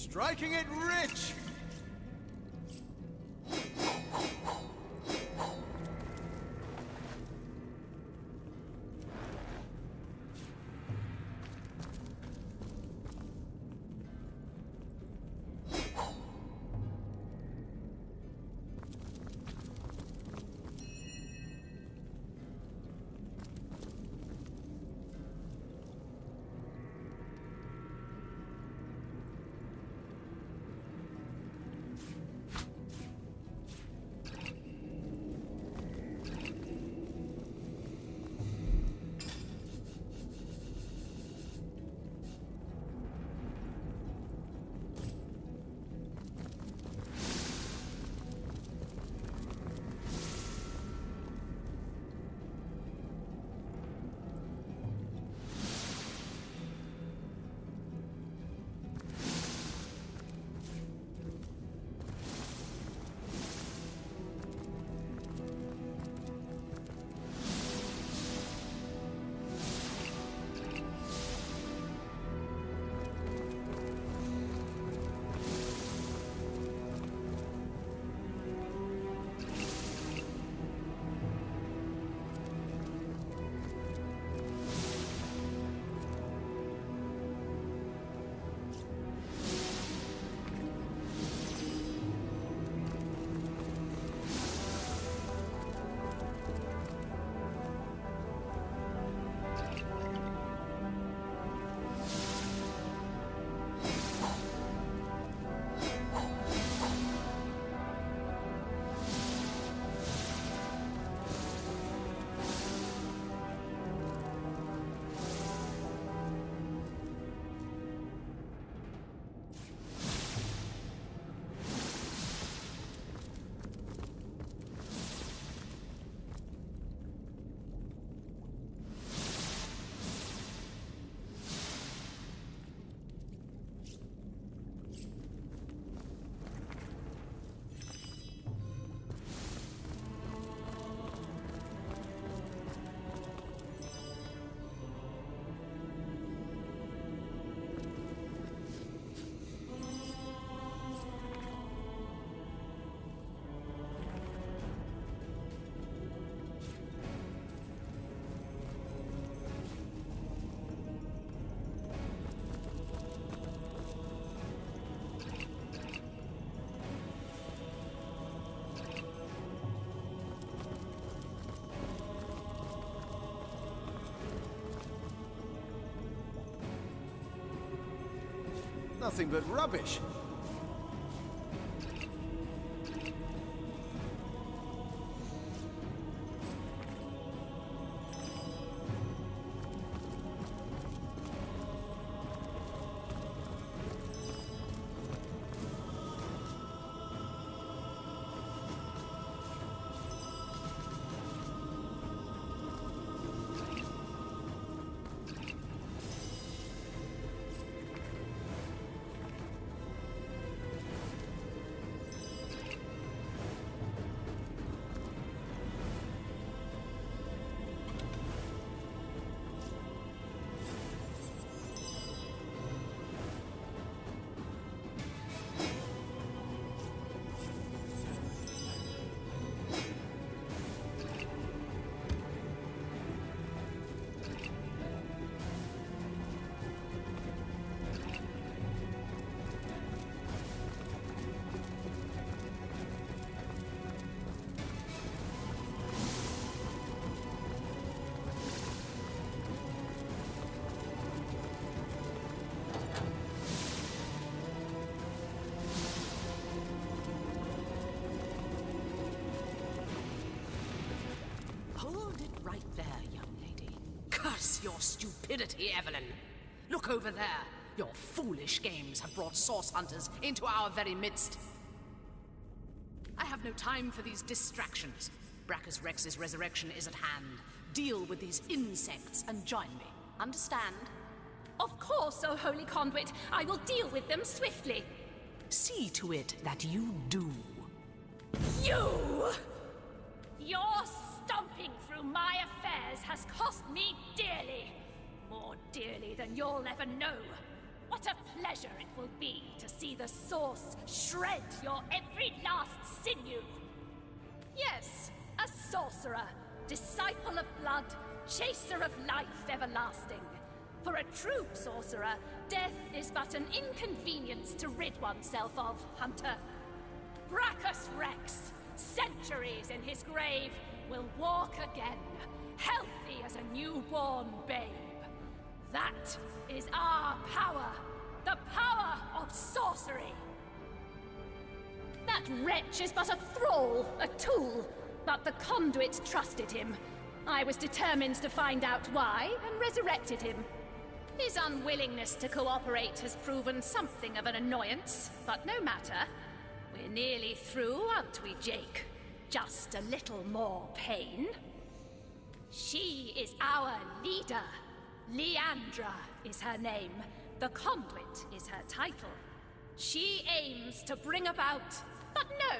Striking it rich! Nothing but rubbish. Your stupidity, Evelyn. Look over there. Your foolish games have brought source hunters into our very midst. I have no time for these distractions. Brachus Rex's resurrection is at hand. Deal with these insects and join me. Understand? Of course, O Holy Conduit. I will deal with them swiftly. See to it that you do. You! Your stomping through my affairs has cost me dearly. More dearly than you'll ever know. What a pleasure it will be to see the source shred your every last sinew. Yes, a sorcerer, disciple of blood, chaser of life everlasting. For a true sorcerer, death is but an inconvenience to rid oneself of, Hunter. Brachus Rex, centuries in his grave, will walk again, healthy as a newborn babe. That is our power, the power of sorcery. That wretch is but a thrall, a tool, but the conduit trusted him. I was determined to find out why, and resurrected him. His unwillingness to cooperate has proven something of an annoyance, but no matter. We're nearly through, aren't we, Jake? Just a little more pain. She is our leader. Leandra is her name. The conduit is her title. She aims to bring about... But no,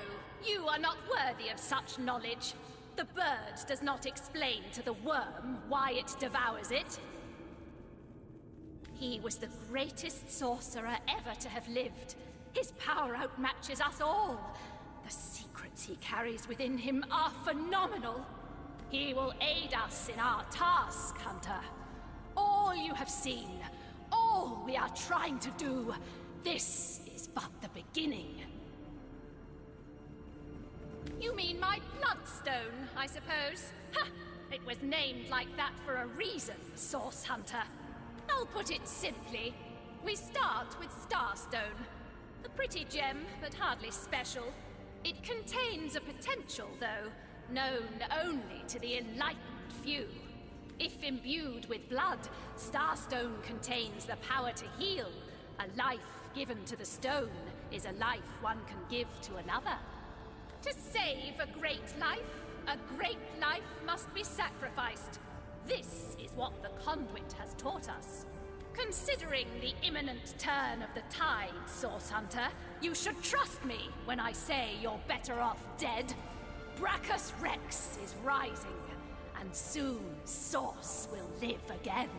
you are not worthy of such knowledge. The bird does not explain to the worm why it devours it. He was the greatest sorcerer ever to have lived. His power outmatches us all. The secrets he carries within him are phenomenal. He will aid us in our task, Hunter. All you have seen, all we are trying to do, this is but the beginning. You mean my bloodstone, I suppose? Ha! It was named like that for a reason, Source Hunter. I'll put it simply. We start with Starstone. A pretty gem, but hardly special. It contains a potential, though, known only to the enlightened few. If imbued with blood, Starstone contains the power to heal. A life given to the stone is a life one can give to another. To save a great life must be sacrificed. This is what the conduit has taught us. Considering the imminent turn of the tide, Source Hunter, you should trust me when I say you're better off dead. Brachus Rex is rising, and soon Source will live again.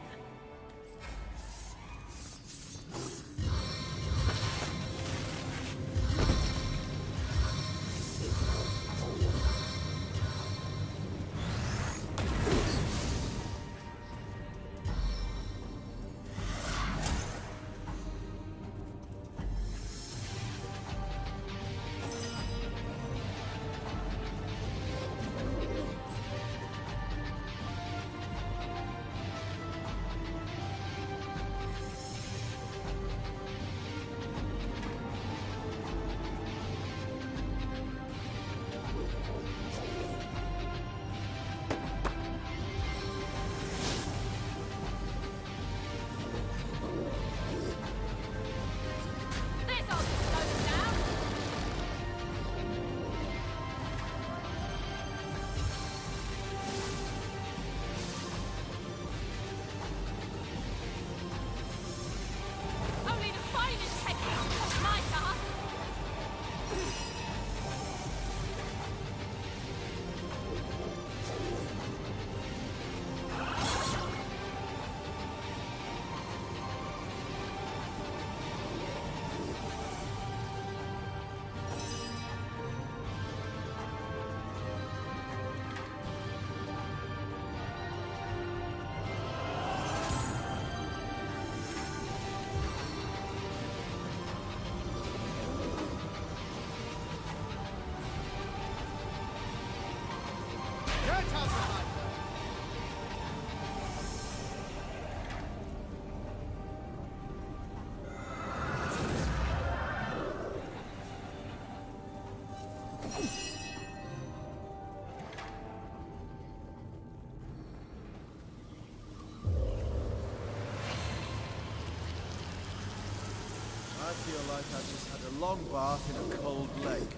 I feel like I've just had a long bath in a cold lake.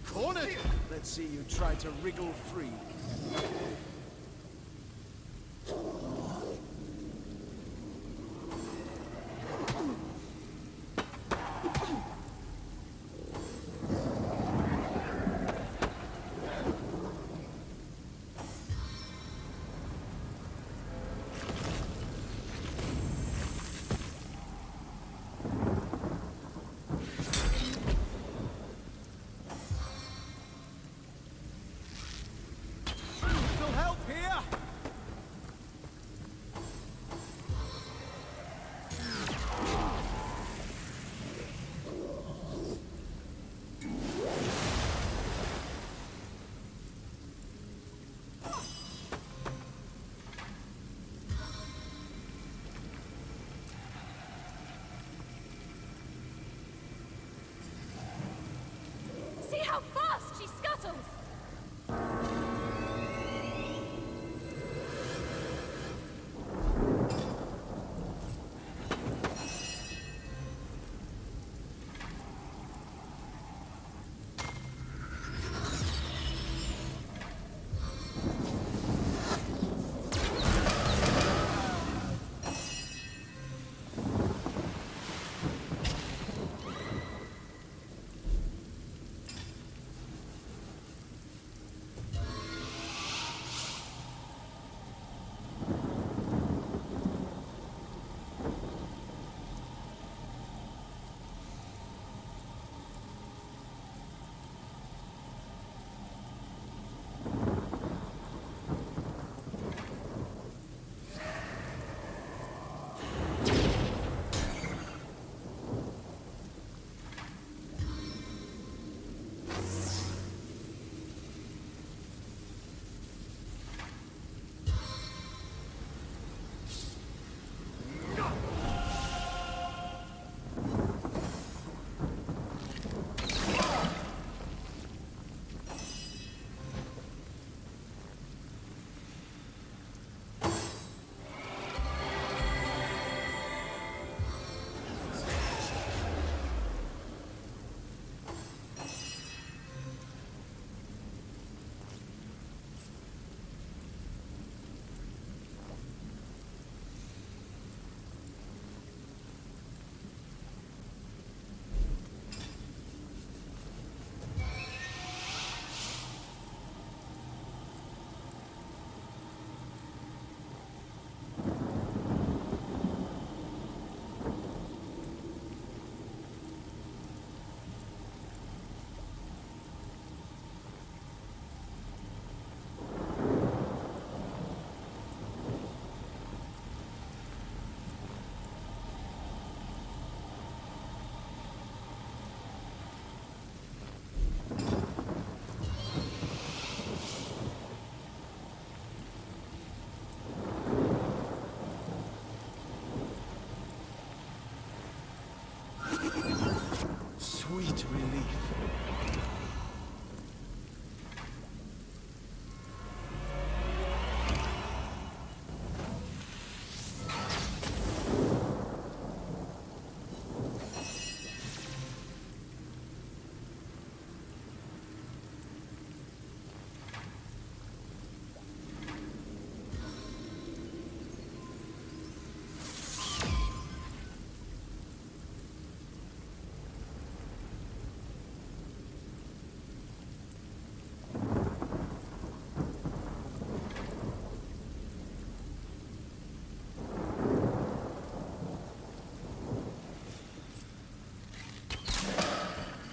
Cornered! Let's see you try to wriggle free.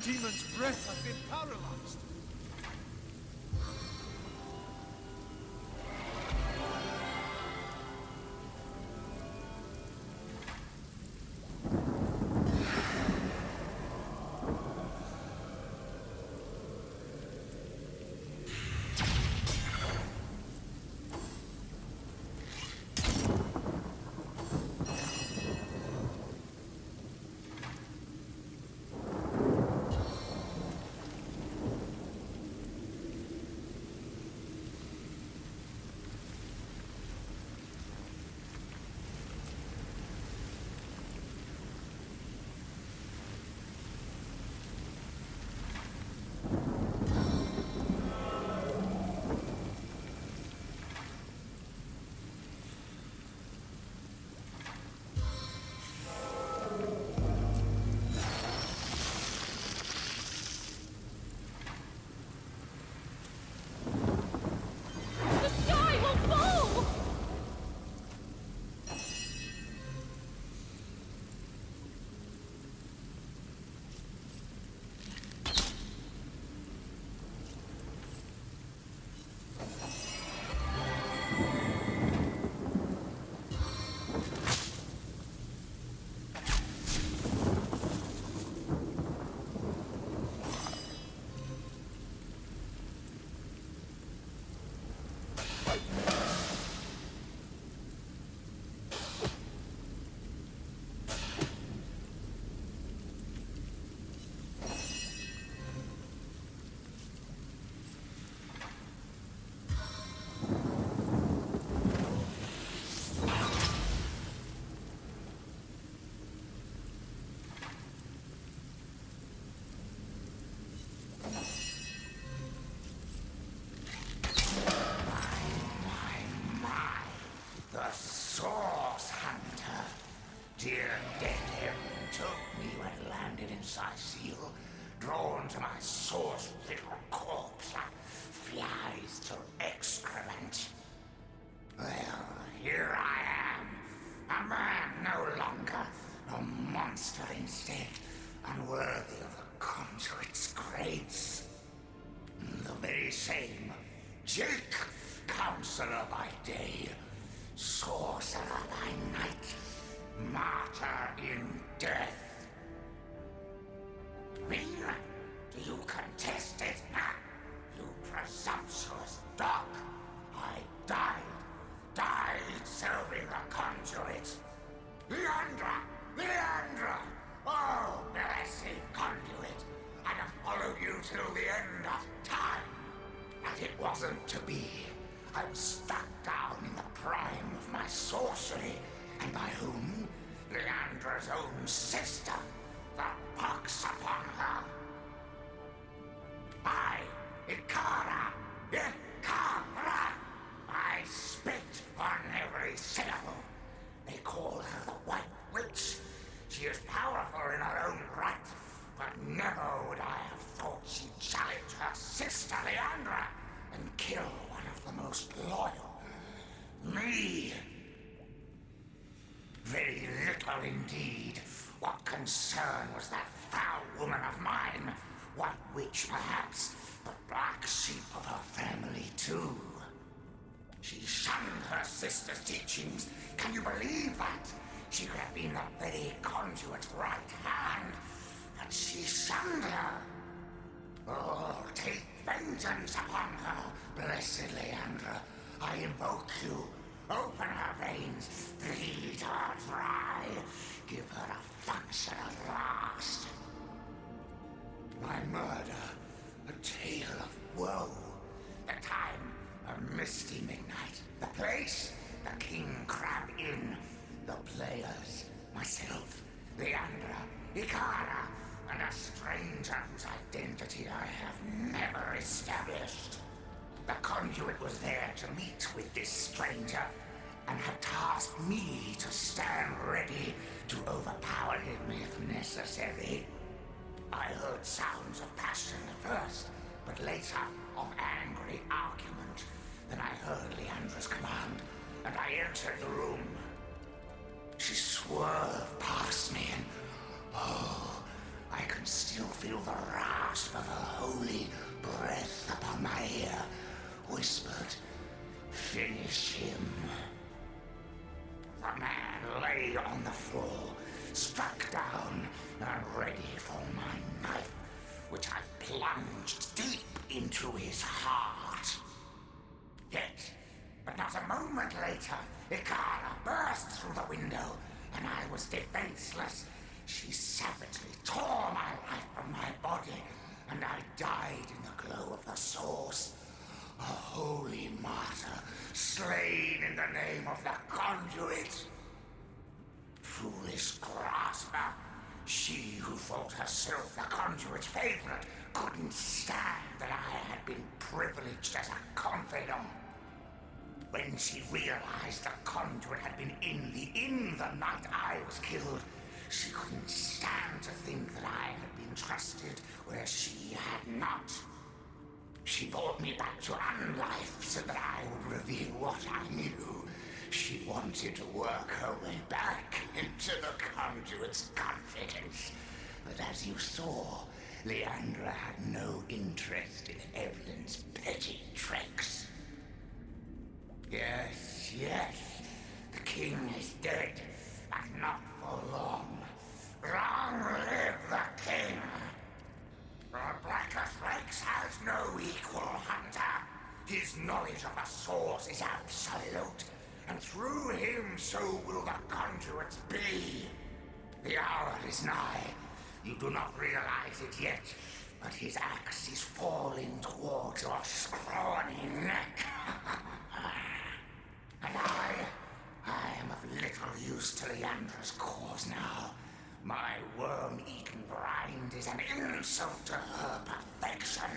demon's breath has been paralyzed. The sky will fall! The Source Hunter. Dear death Evelyn told me you had landed in Seal, drawn to my source little corpse like flies to excrement. Well, here I am. A man no longer, a monster instead, unworthy of the conduit's grace. The very same. Jake, counselor by day, sorcerer by night, martyr in death. Me? Do you contest it? You presumptuous dog. I died serving the conduit. Leandra! Oh, blessed conduit. I'd have followed you till the end of time. But it wasn't to be. I was struck down in the prime of my sorcery. And by whom? Leandra's own sister. The pox upon her. Ikara! I spit on every syllable. They call her the White Witch. She is powerful in her own right, but never would I have thought she'd challenge her sister Leandra and kill one of the most loyal. Me. Very little indeed. What concern was that foul woman of mine? White Witch, perhaps, but black sheep of her family, too. She shunned her sister's teachings. Can you believe that? She could have been the very conduit's right hand, but she shunned her. Oh, take vengeance upon her, blessed Leandra. I invoke you. Open her veins, bleed her dry. Give her a function at last. My murder, a tale of woe. The time, a misty midnight. The place, the King Crab Inn. The players, myself, Leandra, Ikara, and a stranger whose identity I have never established. The conduit was there to meet with this stranger, and had tasked me to stand ready to overpower him if necessary. I heard sounds of passion at first, but later of angry argument. Then I heard Leandra's command, and I entered the room. She swerved past me, and oh, I could still feel the rasp of her holy breath upon my ear, whispered, "Finish him." The man lay on the floor, struck down and ready for my knife, which I plunged deep into his heart. Yet, but not a moment later, Ikara burst through the window, and I was defenseless. She savagely tore my life from my body, and I died in the glow of the source. A holy martyr, slain in the name of the conduit. Foolish grasper, she who thought herself the conduit's favorite couldn't stand that I had been privileged as a confidant. When she realized the conduit had been in the inn the night I was killed, she couldn't stand to think that I had been trusted where she had not. She brought me back to unlife so that I would reveal what I knew. She wanted to work her way back into the conduit's confidence. But as you saw, Leandra had no interest in Evelyn's petty tricks. Yes, the king is dead, but not for long. Long live the king! The Blackest Rex has no equal, Hunter. His knowledge of the source is absolute, and through him so will the conduits be. The hour is nigh. You do not realize it yet, but his axe is falling towards your scrawny neck. And I am of little use to Leandra's cause now. My worm-eaten grind is an insult to her perfection.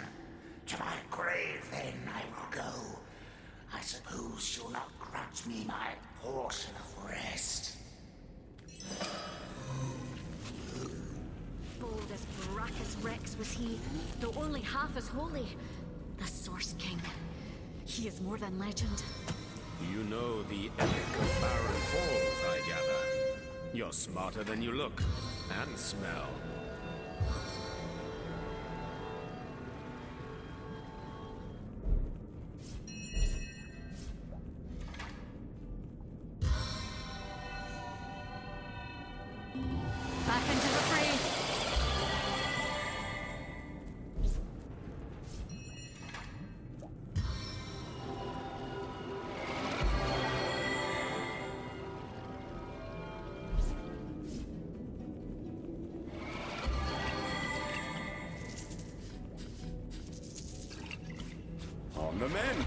To my grave, then, I will go. I suppose she'll not grudge me my portion of rest. Bold as Baracus Rex was he, though only half as holy. The Source King. He is more than legend. You know the epic of Barren Falls, I gather. You're smarter than you look, and smell. Back into the fray! On the mend!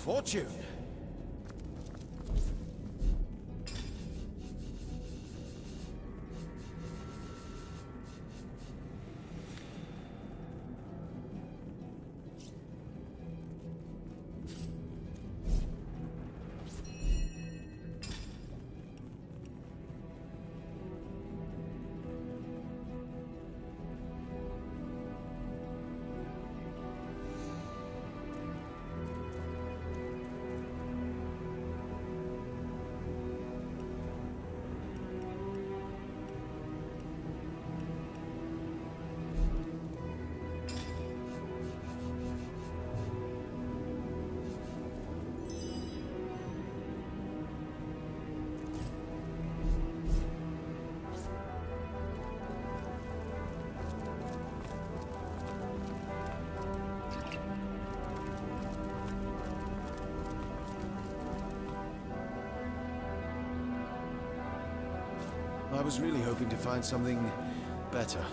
Fortune! I was really hoping to find something better.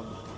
come.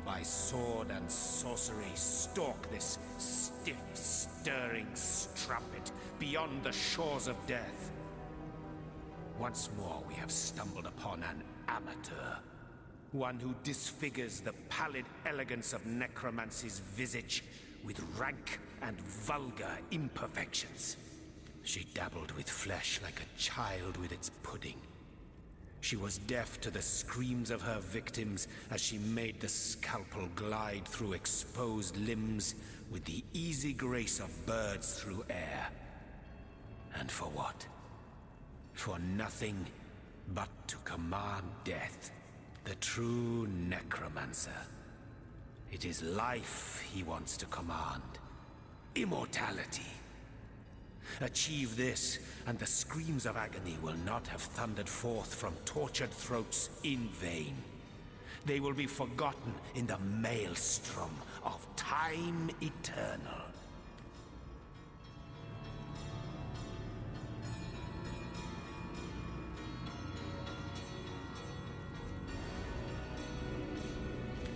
By sword and sorcery, stalk this stiff, stirring strumpet beyond the shores of death. Once more we have stumbled upon an amateur. One who disfigures the pallid elegance of necromancy's visage with rank and vulgar imperfections. She dabbled with flesh like a child with its pudding. She was deaf to the screams of her victims as she made the scalpel glide through exposed limbs with the easy grace of birds through air. And for what? For nothing but to command death, the true necromancer. It is life he wants to command. Immortality. Achieve this, and the screams of agony will not have thundered forth from tortured throats in vain. They will be forgotten in the maelstrom of time eternal.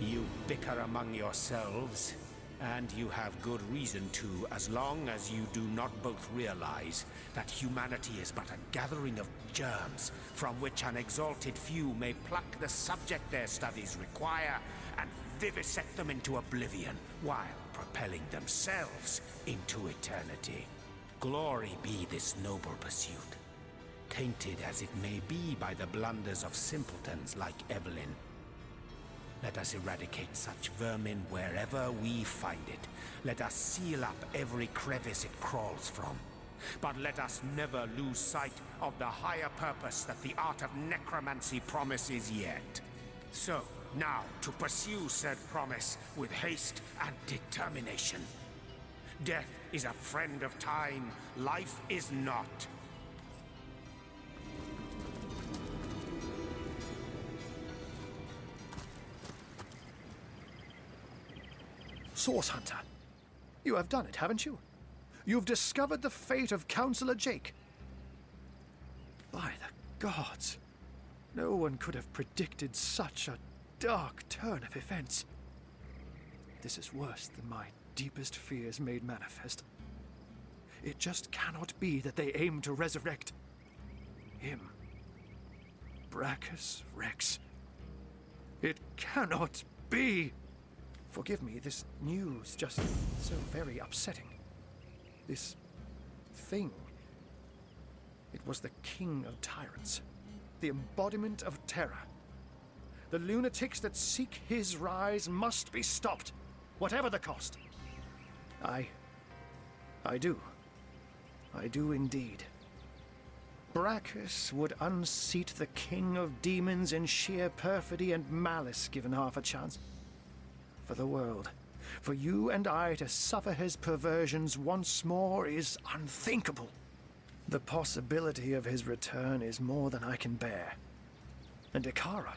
You bicker among yourselves, and you have good reason to, as long as you do not both realize that humanity is but a gathering of germs from which an exalted few may pluck the subject their studies require and vivisect them into oblivion, while propelling themselves into eternity. Glory be this noble pursuit, tainted as it may be by the blunders of simpletons like Evelyn. Let us eradicate such vermin wherever we find it. Let us seal up every crevice it crawls from. But let us never lose sight of the higher purpose that the art of necromancy promises yet. So, now to pursue said promise with haste and determination. Death is a friend of time, life is not. Source Hunter, you have done it, haven't you? You've discovered the fate of Councillor Jake. By the gods, no one could have predicted such a dark turn of events. This is worse than my deepest fears made manifest. It just cannot be that they aim to resurrect him. Brachus Rex. It cannot be! Forgive me, this news just so very upsetting. This thing. It was the king of tyrants, the embodiment of terror. The lunatics that seek his rise must be stopped, whatever the cost. I do. I do indeed. Brachus would unseat the king of demons in sheer perfidy and malice given half a chance. For the world, for you and I to suffer his perversions once more is unthinkable. The possibility of his return is more than I can bear. And Ikara,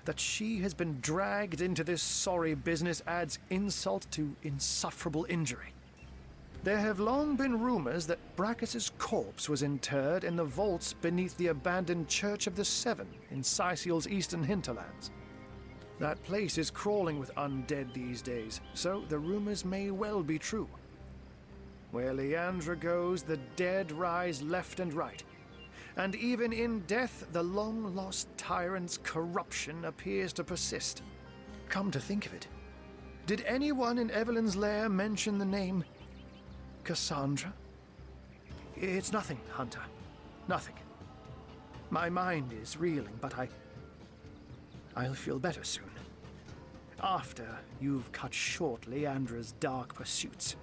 that she has been dragged into this sorry business adds insult to insufferable injury. There have long been rumors that Brachus's corpse was interred in the vaults beneath the abandoned Church of the Seven in Sicil's eastern hinterlands. That place is crawling with undead these days, so the rumors may well be true. Where Leandra goes, the dead rise left and right. And even in death, the long-lost tyrant's corruption appears to persist. Come to think of it, did anyone in Evelyn's lair mention the name Cassandra? It's nothing, Hunter. Nothing. My mind is reeling, but I'll feel better soon. After you've cut short Leandra's dark pursuits.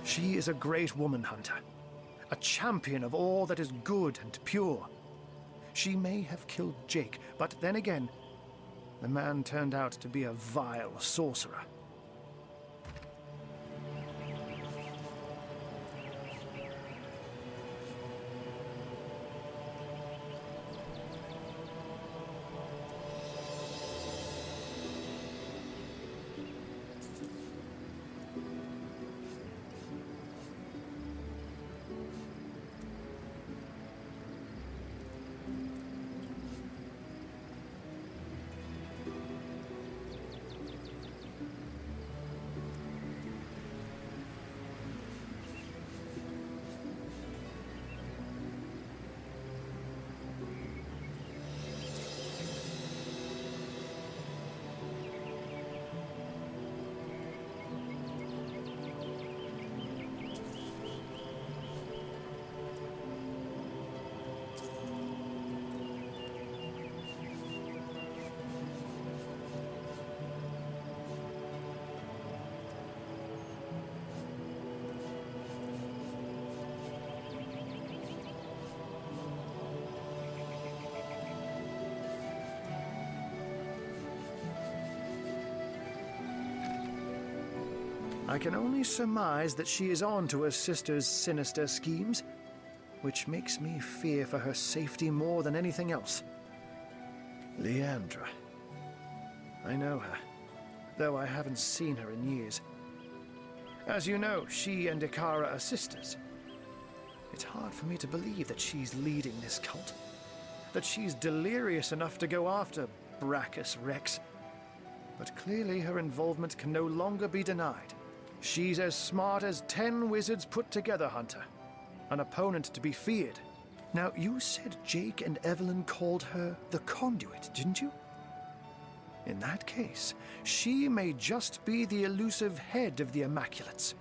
She is a great woman, Hunter. A champion of all that is good and pure. She may have killed Jake, but then again, the man turned out to be a vile sorcerer. I can only surmise that she is on to her sister's sinister schemes, which makes me fear for her safety more than anything else. Leandra. I know her, though I haven't seen her in years. As you know, she and Ikara are sisters. It's hard for me to believe that she's leading this cult, that she's delirious enough to go after Brachus Rex. But clearly her involvement can no longer be denied. She's as smart as 10 wizards put together, Hunter. An opponent to be feared. Now, you said Jake and Evelyn called her the Conduit, didn't you? In that case, she may just be the elusive head of the Immaculates.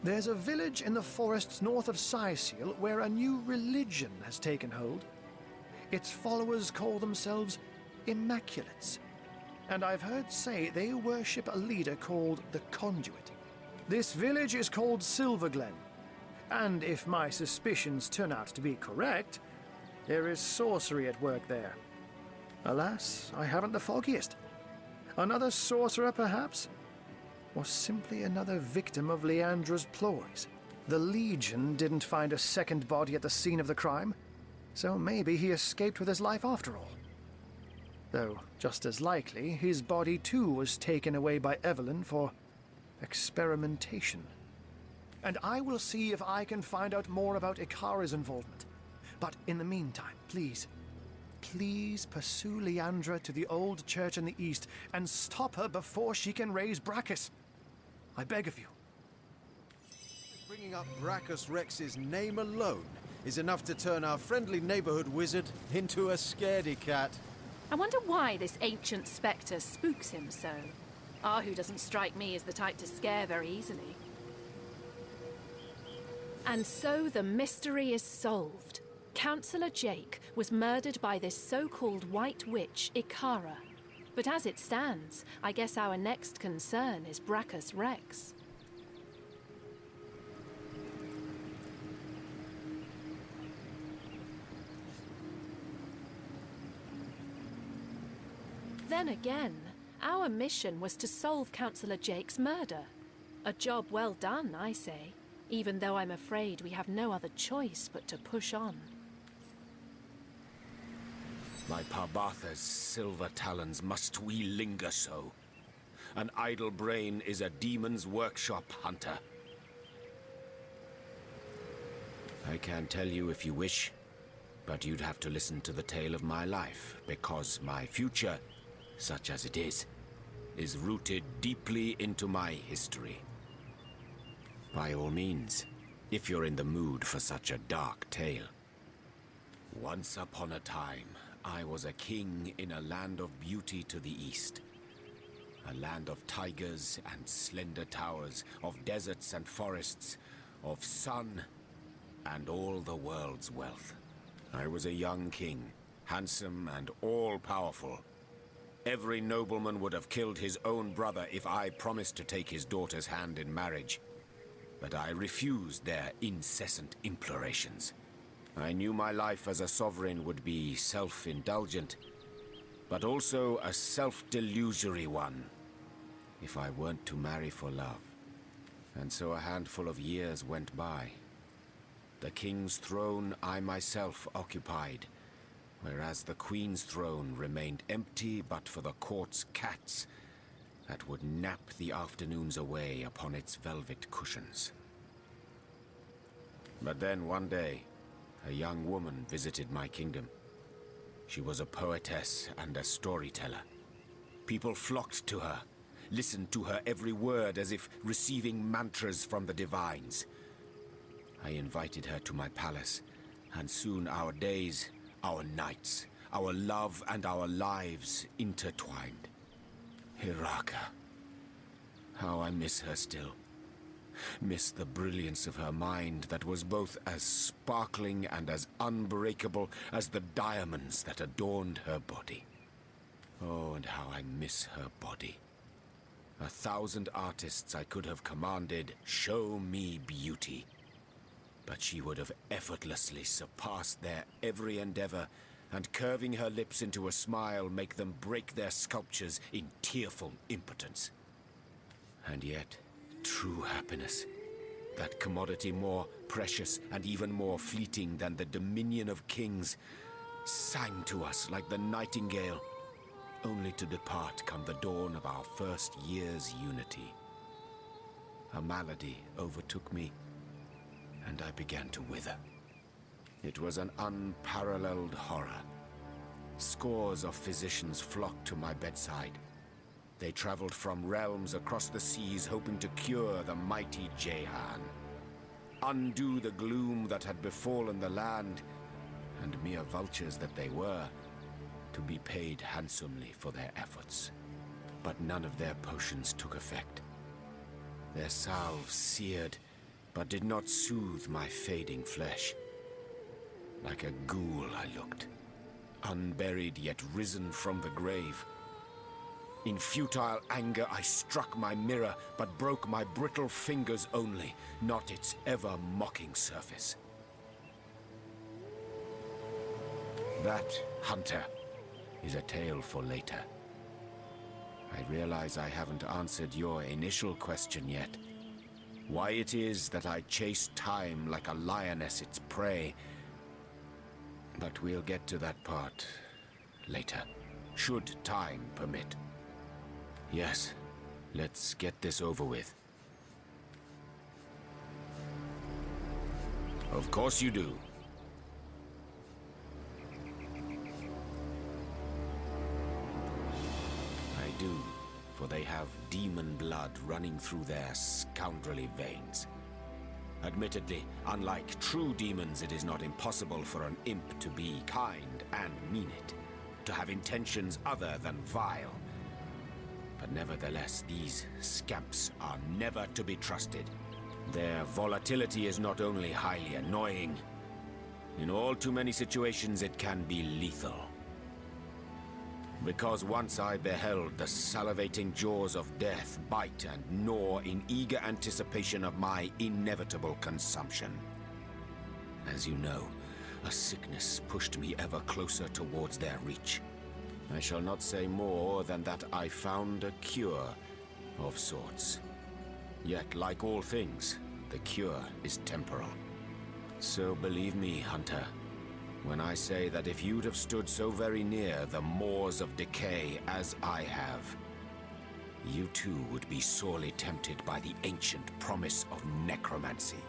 There's a village in the forests north of Syciel where a new religion has taken hold. Its followers call themselves Immaculates. And I've heard say they worship a leader called the Conduit. This village is called Silverglen. And if my suspicions turn out to be correct, there is sorcery at work there. Alas, I haven't the foggiest. Another sorcerer, perhaps? Or simply another victim of Leandra's ploys? The Legion didn't find a second body at the scene of the crime, so maybe he escaped with his life after all. Though, just as likely, his body too was taken away by Evelyn for experimentation. And I will see if I can find out more about Ikara's involvement. But in the meantime, please pursue Leandra to the old church in the east and stop her before she can raise Brachus. I beg of you. Bringing up Brachus Rex's name alone is enough to turn our friendly neighborhood wizard into a scaredy cat. I wonder why this ancient spectre spooks him so. Ahu doesn't strike me as the type to scare very easily. And so the mystery is solved. Councillor Jake was murdered by this so-called White Witch, Ikara. But as it stands, I guess our next concern is Brachus Rex. Then again, our mission was to solve Councillor Jake's murder. A job well done, I say, even though I'm afraid we have no other choice but to push on. My Parbatha's silver talons, must we linger so? An idle brain is a demon's workshop, Hunter. I can tell you if you wish, but you'd have to listen to the tale of my life, because my future, such as it is rooted deeply into my history. By all means, if you're in the mood for such a dark tale. Once upon a time, I was a king in a land of beauty to the east. A land of tigers and slender towers, of deserts and forests, of sun and all the world's wealth. I was a young king, handsome and all-powerful. Every nobleman would have killed his own brother if I promised to take his daughter's hand in marriage. But I refused their incessant implorations. I knew my life as a sovereign would be self-indulgent, but also a self-delusory one, if I weren't to marry for love. And so a handful of years went by. The king's throne I myself occupied, whereas the queen's throne remained empty but for the court's cats that would nap the afternoons away upon its velvet cushions. But then one day, a young woman visited my kingdom. She was a poetess and a storyteller. People flocked to her, listened to her every word as if receiving mantras from the divines. I invited her to my palace, and soon our days, our nights, our love and our lives intertwined. Hiraka. How I miss her still. Miss the brilliance of her mind that was both as sparkling and as unbreakable as the diamonds that adorned her body. Oh, and how I miss her body. 1,000 artists I could have commanded, show me beauty. But she would have effortlessly surpassed their every endeavor, and curving her lips into a smile, make them break their sculptures in tearful impotence. And yet, true happiness. That commodity more precious and even more fleeting than the dominion of kings, sang to us like the nightingale, only to depart come the dawn of our first year's unity. A malady overtook me, and I began to wither. It was an unparalleled horror. Scores of physicians flocked to my bedside. They traveled from realms across the seas, hoping to cure the mighty Jehan, undo the gloom that had befallen the land, and mere vultures that they were, to be paid handsomely for their efforts. But none of their potions took effect. Their salves seared, but did not soothe my fading flesh. Like a ghoul I looked, unburied yet risen from the grave. In futile anger I struck my mirror, but broke my brittle fingers only, not its ever-mocking surface. That, Hunter, is a tale for later. I realize I haven't answered your initial question yet. Why it is that I chase time like a lioness its prey. But we'll get to that part later, should time permit. Yes, let's get this over with. Of course you do. I do, for they have demon blood running through their scoundrelly veins. Admittedly, unlike true demons, it is not impossible for an imp to be kind and mean it, to have intentions other than vile. But nevertheless, these scamps are never to be trusted. Their volatility is not only highly annoying, in all too many situations it can be lethal. Because once I beheld the salivating jaws of death bite and gnaw in eager anticipation of my inevitable consumption. As you know, a sickness pushed me ever closer towards their reach. I shall not say more than that I found a cure of sorts. Yet, like all things, the cure is temporal. So believe me, Hunter, when I say that if you'd have stood so very near the moors of decay as I have, you too would be sorely tempted by the ancient promise of necromancy.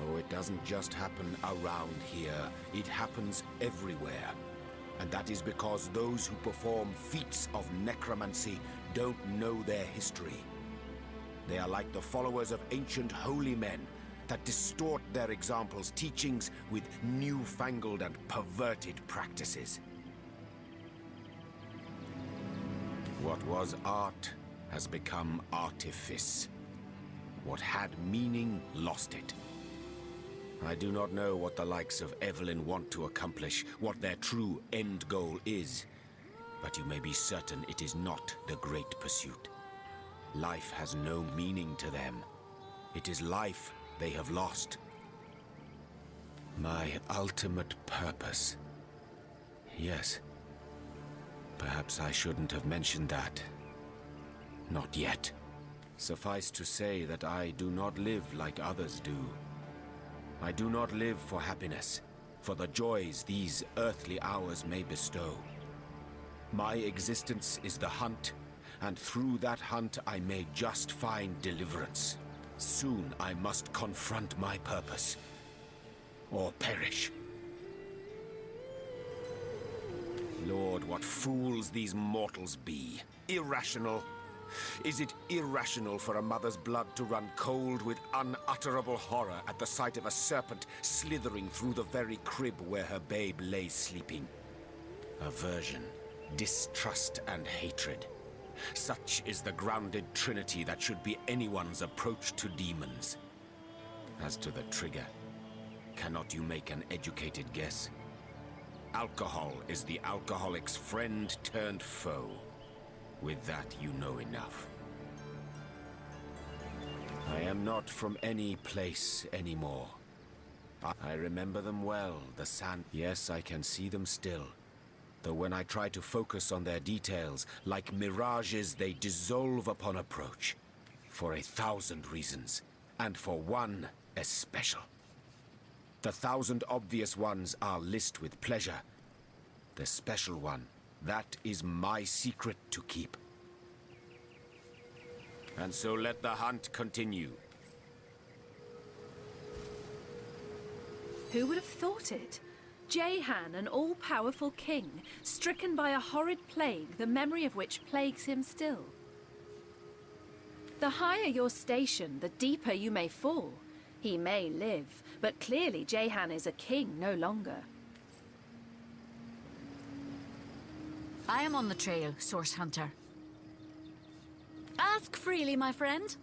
Oh, it doesn't just happen around here, it happens everywhere. And that is because those who perform feats of necromancy don't know their history. They are like the followers of ancient holy men that distort their examples' teachings with newfangled and perverted practices. What was art has become artifice. What had meaning lost it. I do not know what the likes of Evelyn want to accomplish, what their true end goal is, but you may be certain it is not the great pursuit. Life has no meaning to them. It is life they have lost. My ultimate purpose. Yes. Perhaps I shouldn't have mentioned that. Not yet. Suffice to say that I do not live like others do. I do not live for happiness, for the joys these earthly hours may bestow. My existence is the hunt, and through that hunt I may just find deliverance. Soon I must confront my purpose, or perish. Lord, what fools these mortals be. Irrational. Is it irrational for a mother's blood to run cold with unutterable horror at the sight of a serpent slithering through the very crib where her babe lay sleeping? Aversion, distrust, and hatred. Such is the grounded trinity that should be anyone's approach to demons. As to the trigger, cannot you make an educated guess? Alcohol is the alcoholic's friend turned foe. With that, you know enough. I am not from any place anymore. I remember them well, the sand. Yes, I can see them still. Though when I try to focus on their details, like mirages, they dissolve upon approach. For 1,000 reasons, and for one especial. The 1,000 obvious ones I'll list with pleasure. The special one, that is my secret to keep. And so let the hunt continue. Who would have thought it? Jehan, an all-powerful king, stricken by a horrid plague, the memory of which plagues him still. The higher your station, the deeper you may fall. He may live, but clearly Jehan is a king no longer. I am on the trail, Source Hunter. Ask freely, my friend.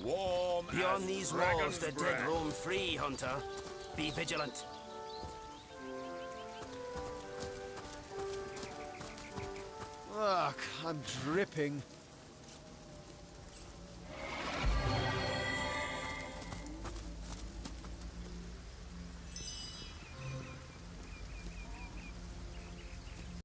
Warm Beyond as these dragon's walls, the breath. dead roam free, Hunter. Be vigilant. Ugh, I'm dripping.